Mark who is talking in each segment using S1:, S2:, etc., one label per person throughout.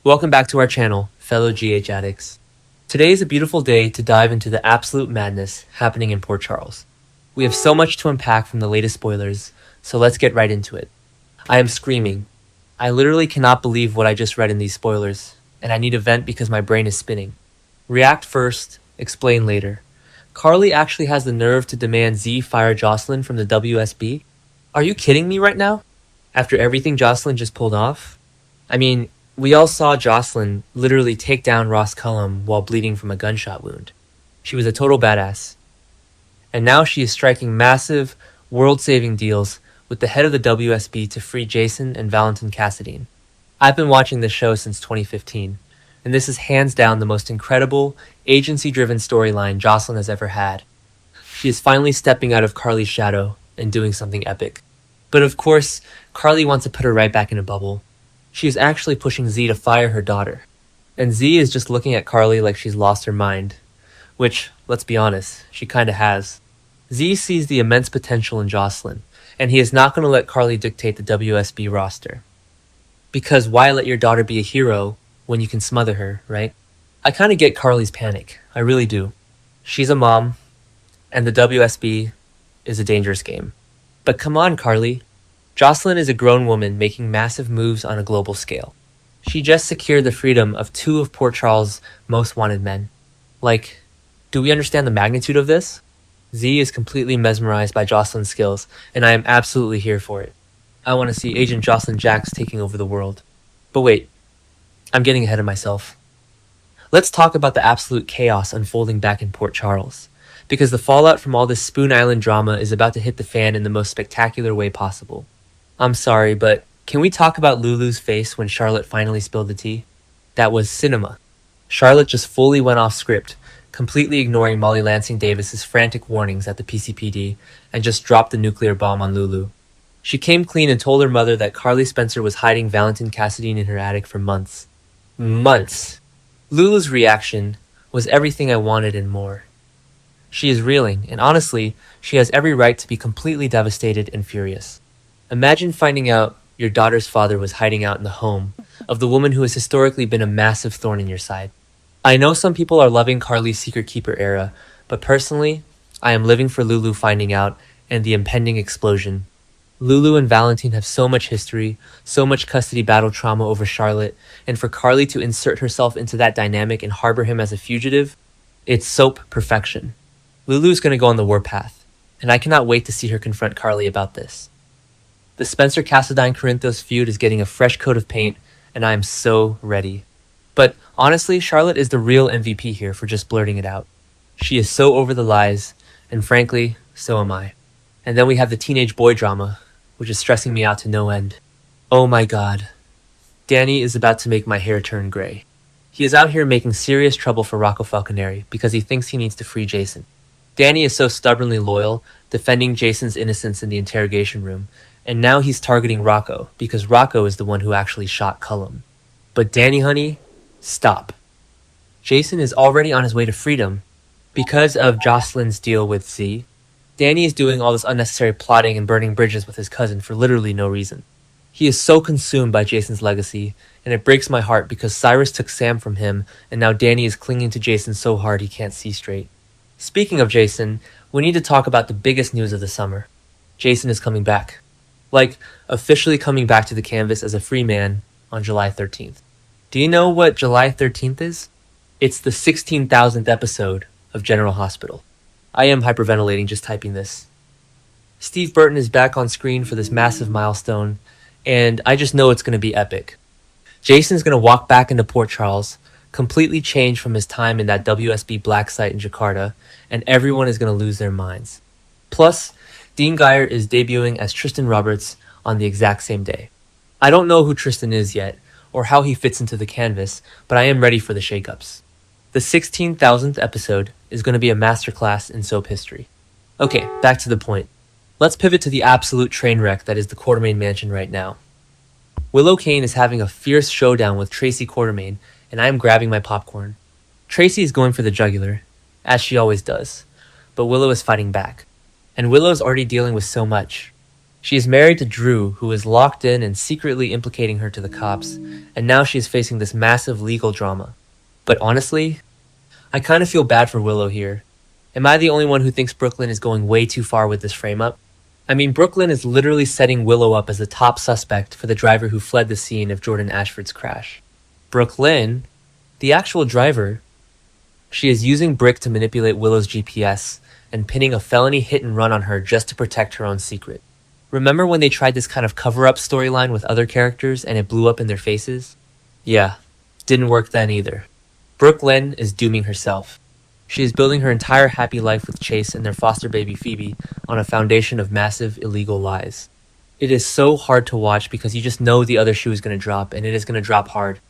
S1: Welcome back to our channel, fellow GH addicts. Today is a beautiful day to dive into the absolute madness happening in Port Charles. We have so much to unpack from the latest spoilers, so let's get right into it. I am screaming. I literally cannot believe what I just read in these spoilers, and I need a vent because my brain is spinning. React first, explain later. Carly actually has the nerve to demand Z fire Jocelyn from the WSB? Are you kidding me right now? After everything Jocelyn just pulled off? I mean, we all saw Jocelyn literally take down Ross Cullum while bleeding from a gunshot wound. She was a total badass. And now she is striking massive, world-saving deals with the head of the WSB to free Jason and Valentin Cassadine. I've been watching this show since 2015, and this is hands down the most incredible, agency-driven storyline Jocelyn has ever had. She is finally stepping out of Carly's shadow and doing something epic. But of course, Carly wants to put her right back in a bubble. She is actually pushing Z to fire her daughter. And Z is just looking at Carly like she's lost her mind. Which, let's be honest, she kinda has. Z sees the immense potential in Jocelyn, and he is not going to let Carly dictate the WSB roster. Because why let your daughter be a hero when you can smother her, right? I kinda get Carly's panic, I really do. She's a mom, and the WSB is a dangerous game. But come on, Carly. Jocelyn is a grown woman making massive moves on a global scale. She just secured the freedom of two of Port Charles' most wanted men. Like, do we understand the magnitude of this? Z is completely mesmerized by Jocelyn's skills, and I am absolutely here for it. I want to see Agent Jocelyn Jax taking over the world. But wait, I'm getting ahead of myself. Let's talk about the absolute chaos unfolding back in Port Charles, because the fallout from all this Spoon Island drama is about to hit the fan in the most spectacular way possible. I'm sorry, but can we talk about Lulu's face when Charlotte finally spilled the tea? That was cinema. Charlotte just fully went off script, completely ignoring Molly Lansing Davis's frantic warnings at the PCPD, and just dropped the nuclear bomb on Lulu. She came clean and told her mother that Carly Spencer was hiding Valentin Cassadine in her attic for months. Months! Lulu's reaction was everything I wanted and more. She is reeling, and honestly, she has every right to be completely devastated and furious. Imagine finding out your daughter's father was hiding out in the home of the woman who has historically been a massive thorn in your side. I know some people are loving Carly's Secret Keeper era, but personally, I am living for Lulu finding out and the impending explosion. Lulu and Valentin have so much history, so much custody battle trauma over Charlotte, and for Carly to insert herself into that dynamic and harbor him as a fugitive, it's soap perfection. Lulu's gonna go on the warpath, and I cannot wait to see her confront Carly about this. The Spencer Cassadine Corinthos feud is getting a fresh coat of paint, and I am so ready. But honestly, Charlotte is the real MVP here for just blurting it out. She is so over the lies, and frankly, so am I. And then we have the teenage boy drama, which is stressing me out to no end. Oh my god. Danny is about to make my hair turn gray. He is out here making serious trouble for Rocco Falconeri because he thinks he needs to free Jason. Danny is so stubbornly loyal, defending Jason's innocence in the interrogation room, and now he's targeting Rocco because Rocco is the one who actually shot Cullum. But Danny, honey, stop. Jason is already on his way to freedom. Because of Jocelyn's deal with Z, Danny is doing all this unnecessary plotting and burning bridges with his cousin for literally no reason. He is so consumed by Jason's legacy, and it breaks my heart because Cyrus took Sam from him, and now Danny is clinging to Jason so hard he can't see straight. Speaking of Jason, we need to talk about the biggest news of the summer. Jason is coming back. Like, officially coming back to the canvas as a free man on July 13th. Do you know what July 13th is? It's the 16,000th episode of General Hospital. I am hyperventilating just typing this. Steve Burton is back on screen for this massive milestone, and I just know it's going to be epic. Jason's going to walk back into Port Charles, completely changed from his time in that WSB black site in Jakarta, and everyone is going to lose their minds. Plus, Dean Geyer is debuting as Tristan Roberts on the exact same day. I don't know who Tristan is yet, or how he fits into the canvas, but I am ready for the shakeups. The 16,000th episode is going to be a masterclass in soap history. Okay, back to the point. Let's pivot to the absolute train wreck that is the Quartermaine mansion right now. Willow Kane is having a fierce showdown with Tracy Quartermaine, and I am grabbing my popcorn. Tracy is going for the jugular, as she always does, but Willow is fighting back. And Willow's already dealing with so much. She is married to Drew, who is locked in and secretly implicating her to the cops, and now she is facing this massive legal drama. But honestly, I kind of feel bad for Willow here. Am I the only one who thinks Brooklyn is going way too far with this frame up? I mean, Brooklyn is literally setting Willow up as the top suspect for the driver who fled the scene of Jordan Ashford's crash. Brooklyn, the actual driver, she is using Brick to manipulate Willow's GPS and pinning a felony hit and run on her just to protect her own secret. Remember when they tried this kind of cover-up storyline with other characters and it blew up in their faces? Yeah, didn't work then either. Brooklyn is dooming herself. She is building her entire happy life with Chase and their foster baby Phoebe on a foundation of massive illegal lies. It is so hard to watch because you just know the other shoe is going to drop, and it is going to drop hard.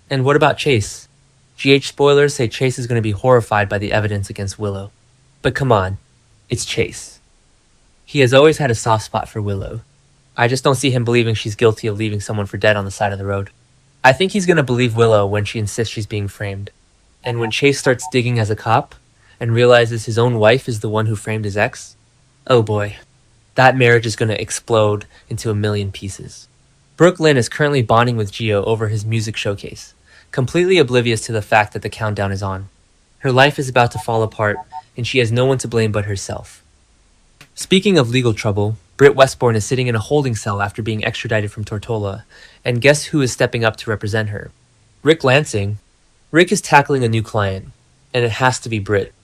S1: And what about Chase? GH spoilers say Chase is going to be horrified by the evidence against Willow. But come on, it's Chase. He has always had a soft spot for Willow. I just don't see him believing she's guilty of leaving someone for dead on the side of the road. I think he's going to believe Willow when she insists she's being framed. And when Chase starts digging as a cop and realizes his own wife is the one who framed his ex, oh boy, that marriage is going to explode into a million pieces. Brooklyn is currently bonding with Gio over his music showcase, completely oblivious to the fact that the countdown is on. Her life is about to fall apart, and she has no one to blame but herself. Speaking of legal trouble, Britt Westbourne is sitting in a holding cell after being extradited from Tortola, and guess who is stepping up to represent her? Rick Lansing. Rick is tackling a new client, and it has to be Britt.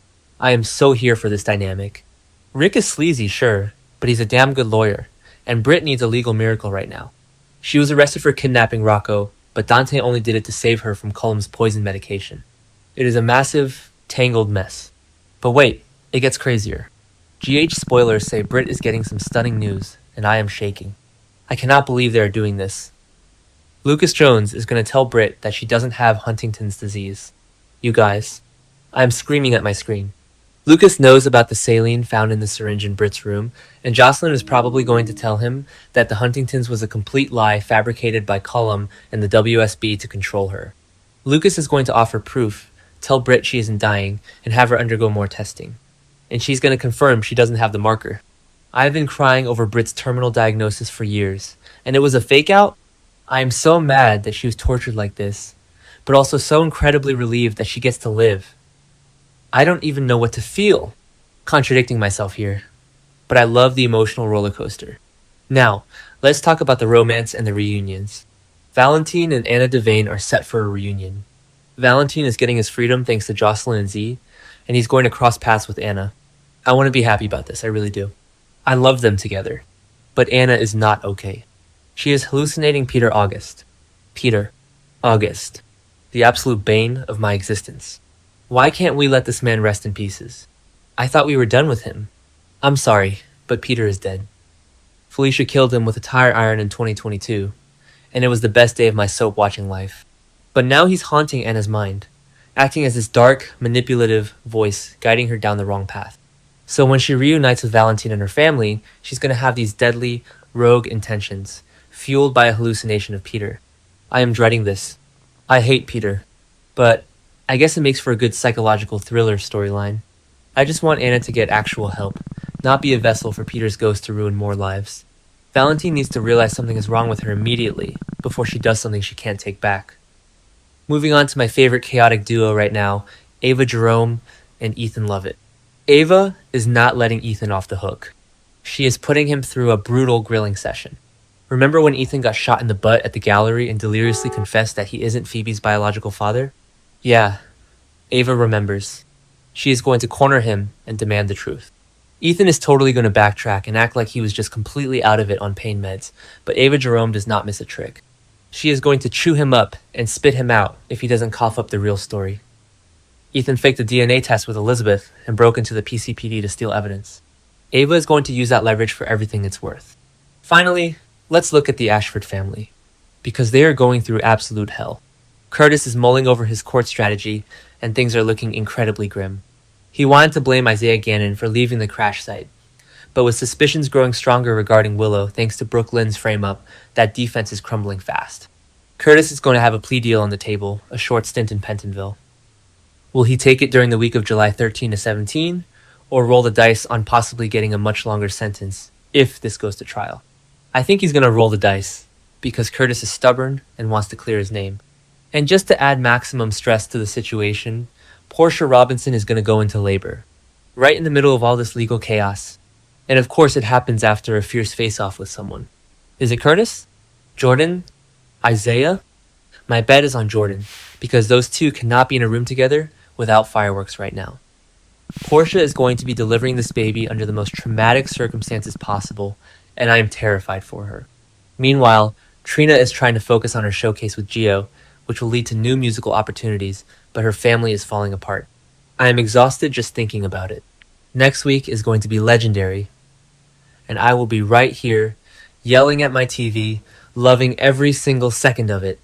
S1: I am so here for this dynamic. Rick is sleazy, sure, but he's a damn good lawyer, and Britt needs a legal miracle right now. She was arrested for kidnapping Rocco, but Dante only did it to save her from Cullum's poison medication. It is a massive, tangled mess. But wait, it gets crazier. GH spoilers say Britt is getting some stunning news, and I am shaking. I cannot believe they are doing this. Lucas Jones is going to tell Britt that she doesn't have Huntington's disease. You guys, I am screaming at my screen. Lucas knows about the saline found in the syringe in Britt's room, and Jocelyn is probably going to tell him that the Huntington's was a complete lie fabricated by Cullum and the WSB to control her. Lucas is going to offer proof, tell Britt she isn't dying, and have her undergo more testing. And she's going to confirm she doesn't have the marker. I've been crying over Britt's terminal diagnosis for years, and it was a fake out? I am so mad that she was tortured like this, but also so incredibly relieved that she gets to live. I don't even know what to feel. Contradicting myself here, but I love the emotional roller coaster. Now, let's talk about the romance and the reunions. Valentine and Anna Devane are set for a reunion. Valentine is getting his freedom thanks to Jocelyn and Z, and he's going to cross paths with Anna. I want to be happy about this, I really do. I love them together. But Anna is not okay. She is hallucinating Peter August. Peter August. The absolute bane of my existence. Why can't we let this man rest in pieces? I thought we were done with him. I'm sorry, but Peter is dead. Felicia killed him with a tire iron in 2022, and it was the best day of my soap watching life. But now he's haunting Anna's mind, acting as this dark, manipulative voice guiding her down the wrong path. So when she reunites with Valentine and her family, she's going to have these deadly, rogue intentions, fueled by a hallucination of Peter. I am dreading this. I hate Peter, but I guess it makes for a good psychological thriller storyline. I just want Anna to get actual help, not be a vessel for Peter's ghost to ruin more lives. Valentine needs to realize something is wrong with her immediately, before she does something she can't take back. Moving on to my favorite chaotic duo right now, Ava Jerome and Ethan Lovett. Ava is not letting Ethan off the hook. She is putting him through a brutal grilling session. Remember when Ethan got shot in the butt at the gallery and deliriously confessed that he isn't Phoebe's biological father? Yeah, Ava remembers. She is going to corner him and demand the truth. Ethan is totally going to backtrack and act like he was just completely out of it on pain meds, but Ava Jerome does not miss a trick. She is going to chew him up and spit him out if he doesn't cough up the real story. Ethan faked a DNA test with Elizabeth and broke into the PCPD to steal evidence. Ava is going to use that leverage for everything it's worth. Finally, let's look at the Ashford family, because they are going through absolute hell. Curtis is mulling over his court strategy, and things are looking incredibly grim. He wanted to blame Isaiah Gannon for leaving the crash site, but with suspicions growing stronger regarding Willow thanks to Brooke Lynn's frame-up, that defense is crumbling fast. Curtis is going to have a plea deal on the table, a short stint in Pentonville. Will he take it during the week of July 13 to 17, or roll the dice on possibly getting a much longer sentence if this goes to trial? I think he's gonna roll the dice, because Curtis is stubborn and wants to clear his name. And just to add maximum stress to the situation, Portia Robinson is gonna go into labor, right in the middle of all this legal chaos. And of course it happens after a fierce face-off with someone. Is it Curtis? Jordan? Isaiah? My bet is on Jordan, because those two cannot be in a room together without fireworks right now. Portia is going to be delivering this baby under the most traumatic circumstances possible, and I am terrified for her. Meanwhile, Trina is trying to focus on her showcase with Gio, which will lead to new musical opportunities, but her family is falling apart. I am exhausted just thinking about it. Next week is going to be legendary, and I will be right here, yelling at my TV, loving every single second of it.